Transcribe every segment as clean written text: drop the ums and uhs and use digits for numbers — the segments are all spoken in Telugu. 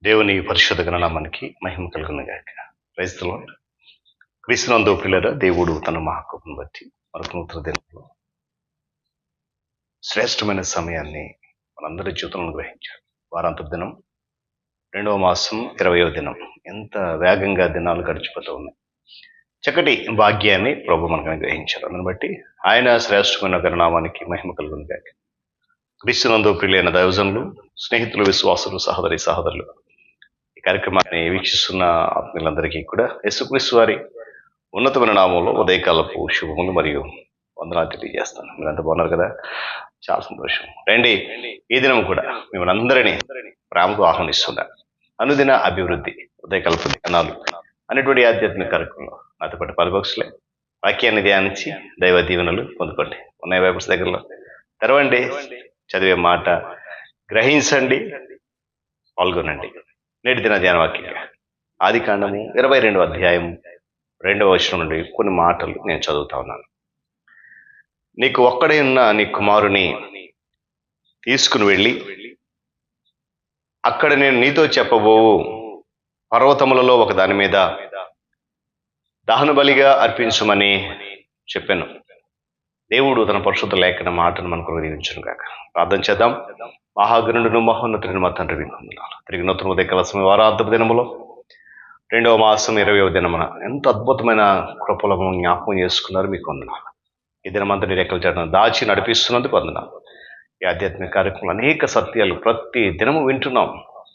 దేవుని పరిశుద్ధ నామానికి మహిమ కలుగును గాక. Praise the Lord. క్రీస్తునందు ప్రియులారా, దేవుడు తన మహాకృపను బట్టి మరొక నూతన దినంలో శ్రేష్టమైన సమయాన్ని మనందరి జీవితంలో గ్రహించాడు. వారాంతపు దినం, 2వ మాసం 20వ దినం. ఎంత వేగంగా దినాలు గడిచిపోతూ ఉన్నాయి. చక్కటి భాగ్యాన్ని ప్రభు మనకు అనుగ్రహించారు. అందుని బట్టి ఆయన శ్రేష్టమైన నామానికి మహిమ కలుగును గాక. క్రీస్తునందు ప్రియులైన దైవజనులు, స్నేహితులు, విశ్వాసులు, సహోదరులు, ఈ కార్యక్రమాన్ని వీక్షిస్తున్న ఆత్మీయులందరికీ కూడా యేసుక్రీస్తు వారి ఉన్నతమైన నామంలో ఉదయకాలపు శుభములు మరియు వందనాలు తెలియజేస్తాను. మీరంతా బాగున్నారు కదా? చాలా సంతోషం. రండి, ఈ దినం కూడా మిమ్మల్ని అందరినీ ప్రేమతో ఆహ్వానిస్తున్నారు. అనుదిన అభివృద్ధి ఉదయకాలపు ధ్యానాలు అనేటువంటి ఆధ్యాత్మిక కార్యక్రమంలో నాతో పాటు పాలుపక్షులే వాక్యాన్ని ధ్యానించి దైవ దీవెనలు పొందుకోండి. ఉన్నాయి బైబిల్స్ దగ్గరలో తెరవండి, చదివే మాట గ్రహించండి, పాల్గొనండి. నేటి దిన ధ్యాన వాక్యంగా ఆదికాండము 22వ అధ్యాయం 2వ వచనం నుండి కొన్ని మాటలు నేను చదువుతా ఉన్నాను. నీకు ఒక్కడే ఉన్న నీ కుమారుని తీసుకుని వెళ్ళి అక్కడ నేను నీతో చెప్పబోవు పర్వతములలో ఒక దాని మీద దహన బలిగా అర్పించమని చెప్పాను. దేవుడు తన పరిశుద్ధ లేఖన మాటను మనకు దీవించును గాక. ప్రార్థన చేద్దాం. మహాగణుడును మహోన్నతుడిని మా తండ్రి వింటున్నాను. తిరిగి నూతన ఉదయకాల సమయం వారాంతపు దినములో 2వ మాసం 20వ దినమున ఎంత అద్భుతమైన కృపలను జ్ఞాపకం చేసుకున్నారు. మీకు వందనాలు. ఈ దినమంతా నీ రెక్కల చాటున దాచి నడిపిస్తున్నందుకు వందనాలు. ఈ ఆధ్యాత్మిక కార్యక్రమంలో అనేక సత్యాలు ప్రతి దినము వింటున్నాం.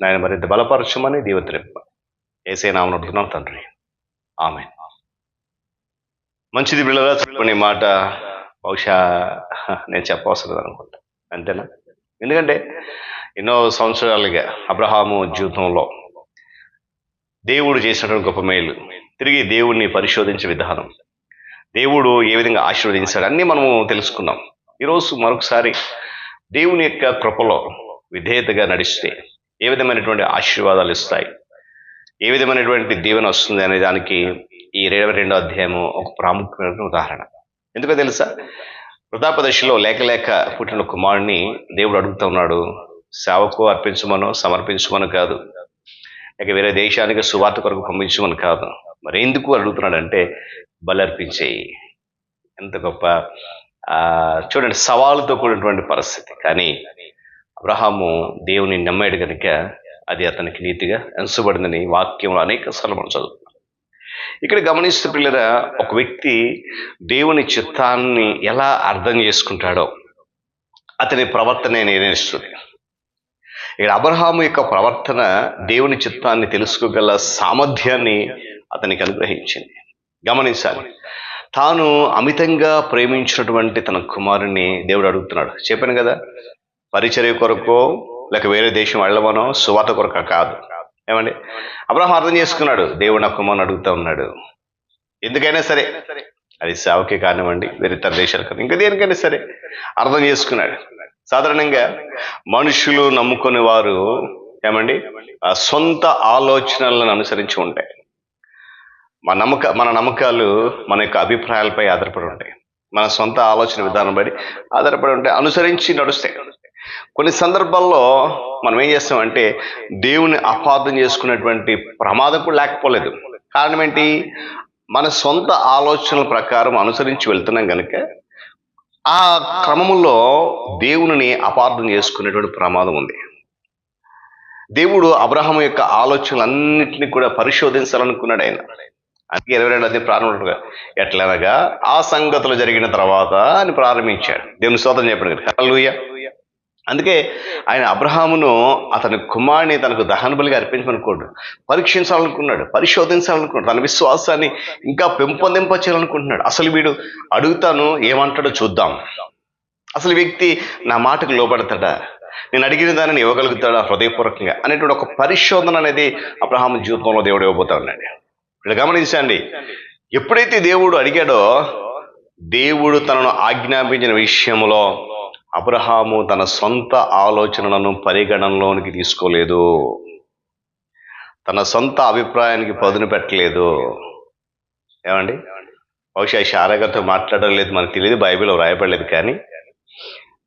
నాయన మరింత బలపరచమని దీవెత్రింప యేసయ్య నామమున అడుగుతున్నాం తండ్రి, ఆమేన్. మంచిది బిళ్ళగా చెప్పని మాట బహుశా నేను చెప్పవసరం అనుకుంటా, అంతేనా? ఎందుకంటే ఎన్నో సంవత్సరాలుగా అబ్రహాము జీవితంలో దేవుడు చేసినటువంటి గొప్ప మేలు, తిరిగి దేవుడిని పరిశోధించే విధానం, దేవుడు ఏ విధంగా ఆశీర్వదించాడు అన్నీ మనము తెలుసుకున్నాం. ఈరోజు మరొకసారి దేవుని యొక్క కృపలో విధేయతగా నడిస్తే ఏ విధమైనటువంటి ఆశీర్వాదాలు ఇస్తాయి, ఏ విధమైనటువంటి దీవెన వస్తుంది అనే దానికి ఈ 22వ అధ్యాయము ఒక ప్రాముఖ్యమైన ఉదాహరణ. ఎందుకో తెలుసా? వృద్ధాపదశలో లేక పుట్టిన కుమారుడిని దేవుడు అడుగుతూ ఉన్నాడు, సేవకు అర్పించమనో సమర్పించమని కాదు, లేక వేరే దేశానికి సువార్త కొరకు పంపించమని కాదు, మరి ఎందుకు అడుగుతున్నాడంటే బలి అర్పించేయి. ఎంత గొప్ప చూడండి, సవాలుతో కూడినటువంటి పరిస్థితి. కానీ అబ్రహాము దేవుని నమ్మాడు కనుక అది అతనికి నీతిగా ఎంచబడిందని వాక్యంలో అనేక సార్లు మనం చదువుతున్నాం. ఇక్కడ గమనిస్తూ పిల్లరా, ఒక వ్యక్తి దేవుని చిత్తాన్ని ఎలా అర్థం చేసుకుంటాడో అతని ప్రవర్తన నిర్ణయిస్తుంది. ఇక్కడ అబ్రహాము యొక్క ప్రవర్తన దేవుని చిత్తాన్ని తెలుసుకోగల సామర్థ్యాన్ని అతనికి అనుగ్రహించింది. గమనించాలి, తాను అమితంగా ప్రేమించినటువంటి తన కుమారుని దేవుడు అడుగుతున్నాడు. చెప్పాను కదా, పరిచర్య కొరకో లేక వేరే దేశం వెళ్ళమనో సువార్త కొరక కాదు. ఏమండి, అబ్రహాం అర్థం చేసుకున్నాడు, దేవుడు నా కుమారుని అడుగుతా ఉన్నాడు. ఎందుకైనా సరే, అది సేవకే కానివ్వండి, వేరే ఇతర దేశాలు కానీ ఇంకా దేనికైనా సరే అర్థం చేసుకున్నాడు. సాధారణంగా మనుషులు నమ్ముకునే వారు ఏమండి సొంత ఆలోచనలను అనుసరించి ఉంటాయి. మన నమ్మకాలు మన యొక్క అభిప్రాయాలపై ఆధారపడి ఉంటాయి. మన సొంత ఆలోచన విధానం బట్టి ఆధారపడి ఉంటాయి, అనుసరించి నడుస్తాయి. కొన్ని సందర్భాల్లో మనం ఏం చేస్తామంటే దేవుని అపార్థం చేసుకునేటువంటి ప్రమాదం కూడా లేకపోలేదు. కారణం ఏంటి? మన సొంత ఆలోచనల ప్రకారం అనుసరించి వెళ్తున్నాం కనుక ఆ క్రమంలో దేవుని అపార్థం చేసుకునేటువంటి ప్రమాదం ఉంది. దేవుడు అబ్రహాము యొక్క ఆలోచనలన్నింటినీ కూడా పరిశోధించాలనుకున్నాడు ఆయన. అందుకే 22వ అధ్యాయం ప్రారంభంగా ఎట్లనగా ఆ సంగతులు జరిగిన తర్వాత అని ప్రారంభించాడు. దేవుని స్తోత్రం చెప్పాడు. హల్లెలూయా. అందుకే ఆయన అబ్రహామును అతని కుమారుని తనకు దహన బలిగా అర్పించమనుకోడు, పరీక్షించాలనుకున్నాడు, పరిశోధించాలనుకున్నాడు, తన విశ్వాసాన్ని ఇంకా పెంపొందింపచేయాలనుకుంటున్నాడు. అసలు వీడు అడుగుతాను ఏమంటాడో చూద్దాం, అసలు వ్యక్తి నా మాటకు లోబడతాడా, నేను అడిగిన దానిని ఇవ్వగలుగుతాడా హృదయపూర్వకంగా అనేటువంటి ఒక పరిశోధన అనేది అబ్రహాము జీవితంలో దేవుడు ఇవ్వబోతా ఉన్నాడు. వీళ్ళు గమనించండి, ఎప్పుడైతే దేవుడు అడిగాడో దేవుడు తనను ఆజ్ఞాపించిన విషయంలో అబ్రహాము తన సొంత ఆలోచనలను పరిగణనలోనికి తీసుకోలేదు, తన సొంత అభిప్రాయానికి పదును పెట్టలేదు. ఏమండి, బహుశా శారగతో మాట్లాడడం లేదు, మనకు తెలియదు, బైబిల్లో వ్రాయబడలేదు. కానీ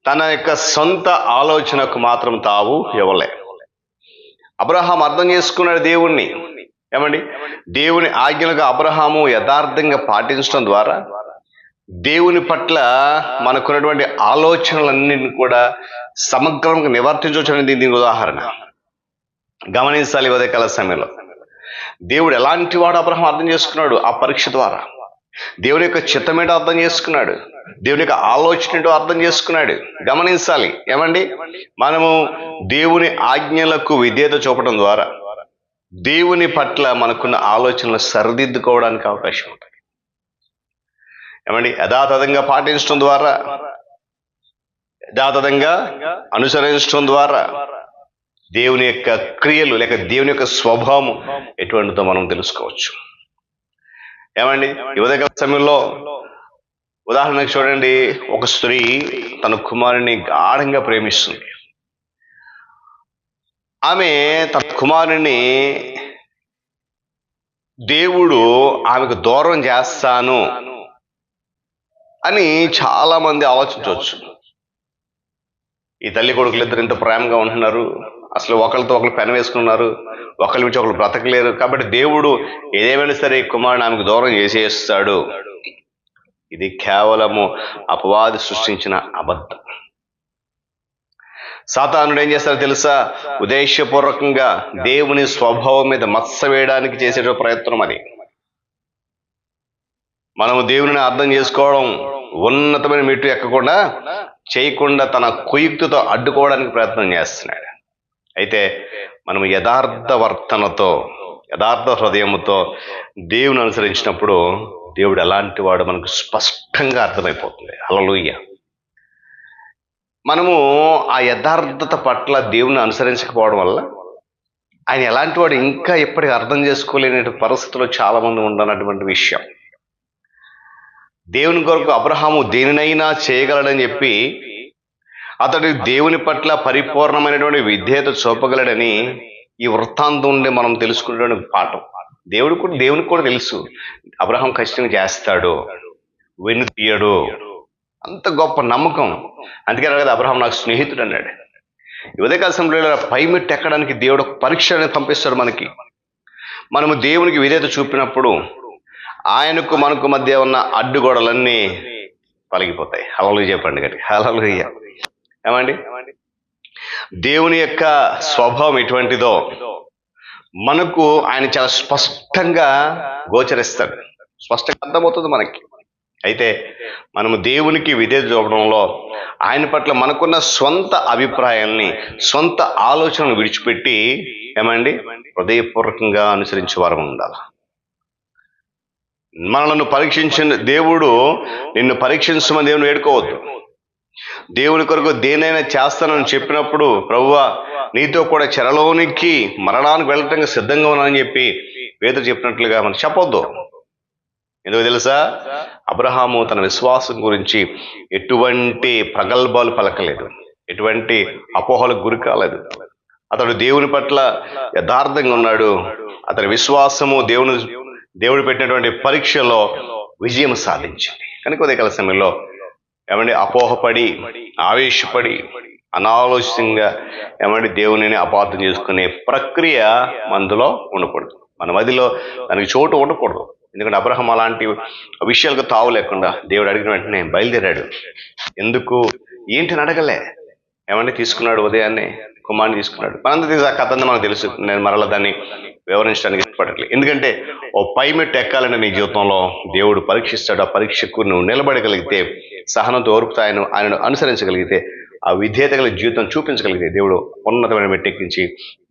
తన యొక్క సొంత ఆలోచనకు మాత్రం తావు ఇవ్వలే. అబ్రహాం అర్థం చేసుకున్నాడు దేవుణ్ణి. ఏమండి, దేవుని ఆజ్ఞలుగా అబ్రహాము యథార్థంగా పాటించడం ద్వారా దేవుని పట్ల మనకున్నటువంటి ఆలోచనలన్నింటినీ కూడా సమగ్రంగా నివర్తించవచ్చు అనేది దీని ఉదాహరణ. గమనించాలి. ఉదయకాల సమయంలో దేవుడు ఎలాంటి వాడు అబ్రహాం అర్థం చేసుకున్నాడు ఆ పరీక్ష ద్వారా. దేవుని యొక్క చిత్తమేటో అర్థం చేసుకున్నాడు, దేవుని యొక్క ఆలోచన ఏంటో అర్థం చేసుకున్నాడు. గమనించాలి. ఏమండి, మనము దేవుని ఆజ్ఞలకు విధేయత చూపడం ద్వారా దేవుని పట్ల మనకున్న ఆలోచనలు సరిదిద్దుకోవడానికి అవకాశం ఉంటుంది. ఏమండి, యథాతథంగా పాటించడం ద్వారా, యథాతథంగా అనుసరించడం ద్వారా దేవుని యొక్క క్రియలు లేక దేవుని యొక్క స్వభావం ఎటువంటిదో మనం తెలుసుకోవచ్చు. ఏమండి, ఈ ఉదయకాల సమయంలో ఉదాహరణకు చూడండి, ఒక స్త్రీ తన కుమారుని గాఢంగా ప్రేమిస్తుంది. ఆమె తన కుమారుని దేవుడు ఆమెకు దూరం చేస్తాను అని చాలా మంది ఆలోచించవచ్చు. ఈ తల్లి కొడుకులు ఇద్దరు ఇంత ప్రేమగా ఉంటున్నారు, అసలు ఒకరితో ఒకరు పెన వేసుకున్నారు, ఒకరి నుంచి ఒకరు బ్రతకలేరు, కాబట్టి దేవుడు ఏదేమైనా సరే కుమారుని ఆమెకు దూరం చేసేస్తాడు. ఇది కేవలము అపవాది సృష్టించిన అబద్ధం. సాతానుడు ఏం చేస్తారో తెలుసా? ఉద్దేశపూర్వకంగా దేవుని స్వభావం మీద మత్స వేయడానికి చేసే ప్రయత్నం అది. మనము దేవుని అర్థం చేసుకోవడం, ఉన్నతమైన మెట్టు ఎక్కకుండా చేయకుండా తన కుయుక్తితో అడ్డుకోవడానికి ప్రయత్నం చేస్తున్నాడు. అయితే మనము యథార్థ వర్తనతో, యథార్థ హృదయముతో దేవుని అనుసరించినప్పుడు దేవుడు ఎలాంటి వాడు మనకు స్పష్టంగా అర్థమైపోతుంది. హల్లెలూయా. మనము ఆ యథార్థత పట్ల దేవుని అనుసరించకపోవడం వల్ల ఆయన ఎలాంటి వాడు ఇంకా ఎప్పటికీ అర్థం చేసుకోలేని పరిస్థితుల్లో చాలా మంది ఉండనటువంటి విషయం. దేవుని కొరకు అబ్రహాము దేనినైనా చేయగలడని చెప్పి అతడు దేవుని పట్ల పరిపూర్ణమైనటువంటి విధేయత చూపగలడని ఈ వృత్తాంతం నుండి మనం తెలుసుకునేటువంటి పాఠం. దేవునికి కూడా తెలుసు అబ్రహాం ఖచ్చితంగా చేస్తాడు, వెన్ను తీయడు. అంత గొప్ప నమ్మకం. అందుకే కదా అబ్రహాం నాకు స్నేహితుడు అన్నాడు. ఉదయకాల సమయంలో పై మెట్టు ఎక్కడానికి దేవుడు ఒక పరీక్ష అనేది పంపిస్తాడు మనకి. మనము దేవునికి విధేయత చూపినప్పుడు ఆయనకు మనకు మధ్య ఉన్న అడ్డుగోడలన్నీ తొలగిపోతాయి. హల్లెలూయా చెప్పండి గట్టి. హల్లెలూయా. ఏమండి, దేవుని యొక్క స్వభావం ఎటువంటిదో మనకు ఆయన చాలా స్పష్టంగా గోచరిస్తాడు, స్పష్టంగా అర్థమవుతుంది మనకి. అయితే మనము దేవునికి విధేయత చూపడంలో ఆయన పట్ల మనకున్న సొంత అభిప్రాయాల్ని, సొంత ఆలోచనలు విడిచిపెట్టి ఏమండి హృదయపూర్వకంగా అనుసరించే వారం ఉండాలి. మనల్ని పరీక్షించిన దేవుడు నిన్ను పరీక్షించమని దేవుని వేడుకోవద్దు. దేవుని కొరకు దేనైనా చేస్తానని చెప్పినప్పుడు ప్రభువా నీతో కూడా చెరలోనికి మరణానికి వెళ్ళటానికి సిద్ధంగా ఉన్నానని చెప్పి పేతురు చెప్పినట్లుగా మనం చెప్పొద్దు. ఎందుకు తెలుసా? అబ్రహాము తన విశ్వాసం గురించి ఎటువంటి ప్రగల్భాలు పలకలేదు, ఎటువంటి అపోహలకు గురి కాలేదు. అతడు దేవుని పట్ల యథార్థంగా ఉన్నాడు. అతని విశ్వాసము దేవుడు పెట్టినటువంటి పరీక్షలో విజయం సాధించింది. కనుక ఉదయకాల సమయంలో ఏమండి అపోహపడి, ఆవేశపడి, అనాలోచితంగా ఏమండి దేవునిని అపార్థం చేసుకునే ప్రక్రియ మనలో ఉండకూడదు. మన మదిలో దానికి చోటు ఉండకూడదు. ఎందుకంటే అబ్రహాం అలాంటి విషయాలకు తావు లేకుండా దేవుడు అడిగిన వెంటనే బయలుదేరాడు. ఎందుకు ఏంటిని అడగలే, ఏమండి తీసుకున్నాడు. ఉదయాన్నే కుమారుని తీసుకున్నాడు. మనందరూ ఆ కథ మనకు తెలుసు. నేను మరలా దాన్ని వివరించడానికి ఇష్టపడట్లేదు. ఎందుకంటే ఓ పై మెట్టు ఎక్కాలని నీ జీవితంలో దేవుడు పరీక్షిస్తాడు. ఆ పరీక్షకు నువ్వు నిలబడగలిగితే, సహనంతో ఓర్పుతో ఆయనను అనుసరించగలిగితే, ఆ విధేయత కలిగి జీవితం చూపించగలిగితే దేవుడు ఉన్నతమైన మెట్టెక్కించి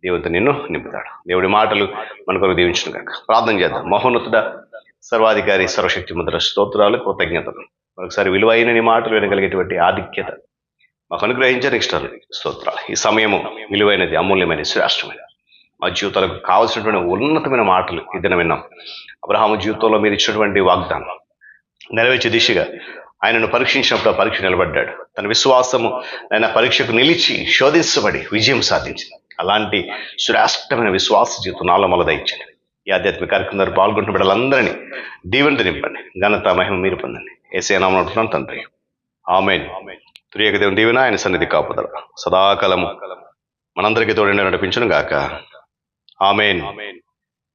దేవుడితో నిన్ను నింపుతాడు. దేవుడి మాటలు మనకు దీవించును గాక. ప్రార్థన చేద్దాం. మహోన్నతుడ, సర్వాధికారి, సర్వశక్తి ముద్ర స్తోత్రాలు, కృతజ్ఞతలు. మరొకసారి విలువైన నీ మాటలు వినగలిగేటువంటి ఆధిక్యత మాకు అనుగ్రహించని ఇష్టాలు, స్తోత్రాలు. ఈ సమయము విలువైనది, అమూల్యమైనది, శ్రేష్టమైనది. మా జీవితాలకు కావాల్సినటువంటి ఉన్నతమైన మాటలు ఈ దినం విన్నాం. అబ్రహాము జీవితంలో మీరు ఇచ్చినటువంటి వాగ్దానం నెరవేర్చే దిశగా ఆయనను పరీక్షించినప్పుడు ఆ పరీక్ష నిలబడ్డాడు. తన విశ్వాసము ఆయన పరీక్షకు నిలిచి శోధించబడి విజయం సాధించింది. అలాంటి శ్రేష్టమైన విశ్వాస జీవితం నాలో మళ్ళీ దయచండి. ఈ ఆధ్యాత్మిక కార్యక్రమంలో పాల్గొంటున్న బిడ్డలందరినీ దీవెనతో నింపండి. ఘనత మహిమ మీరు పొందండి. యేసయ్య నామమున అడుగుతున్నాను తండ్రి, ఆమేన్. త్రియేక దేవుని దీవెన, ఆయన సన్నిధి కాపుదల సదాకాలము మనందరికీ తోడైన నడిపించును గాక. ఆమేన్.